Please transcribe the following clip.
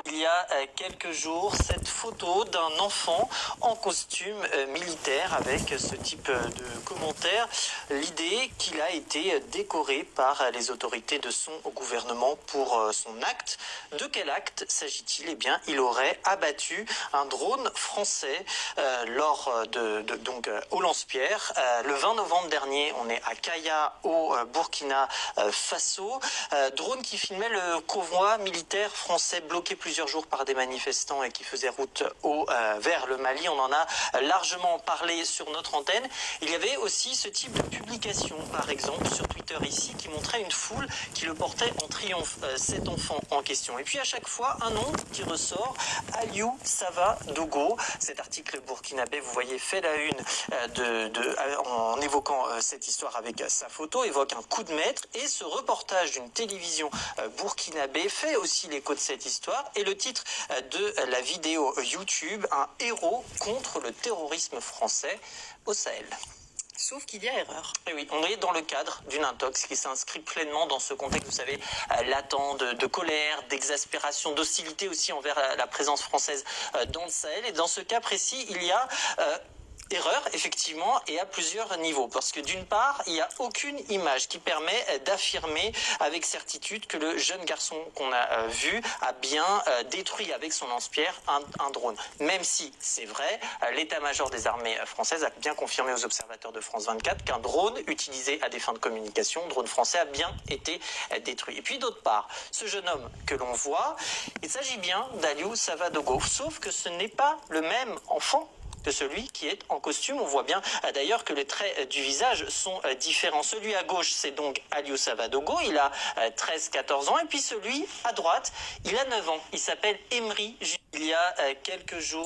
Il y a quelques jours, cette photo d'un enfant en costume militaire avec ce type de commentaire. L'idée qu'il a été décoré par les autorités de son gouvernement pour son acte. De quel acte s'agit-il? Eh bien, il aurait abattu un drone français au lance-pierre. Le 20 novembre dernier, on est à Kaya au Burkina Faso. Drone qui filmait le convoi militaire français bloqué plusieurs jours par des manifestants et qui faisait route vers le Mali. On en a largement parlé sur notre antenne. Il y avait aussi ce type de publication, par exemple sur Twitter ici, qui montrait une foule qui le portait en triomphe, cet enfant en question. Et puis à chaque fois, un nom qui ressort, Aliou Sava Dogo. Cet article burkinabé, vous voyez, fait la une en évoquant cette histoire avec sa photo, évoque un coup de maître, et ce reportage d'une télévision burkinabé fait aussi l'écho de cette histoire. Et le titre de la vidéo YouTube, un héros contre le terrorisme français au Sahel. Sauf qu'il y a erreur. Et oui, on est dans le cadre d'une intox qui s'inscrit pleinement dans ce contexte, vous savez, latent de colère, d'exaspération, d'hostilité aussi envers la présence française dans le Sahel. Et dans ce cas précis, il y a erreur, effectivement, et à plusieurs niveaux. Parce que d'une part, il n'y a aucune image qui permet d'affirmer avec certitude que le jeune garçon qu'on a vu a bien détruit avec son lance-pierre un drone. Même si, c'est vrai, l'état-major des armées françaises a bien confirmé aux observateurs de France 24 qu'un drone utilisé à des fins de communication, drone français, a bien été détruit. Et puis d'autre part, ce jeune homme que l'on voit, il s'agit bien d'Aliou Sava Dogo, sauf que ce n'est pas le même enfant que celui qui est en costume. On voit bien d'ailleurs que les traits du visage sont différents. Celui à gauche, c'est donc Aliou Sava Dogo, il a 13-14 ans, et puis celui à droite, il a 9 ans. Il s'appelle Emery. Il y a quelques jours,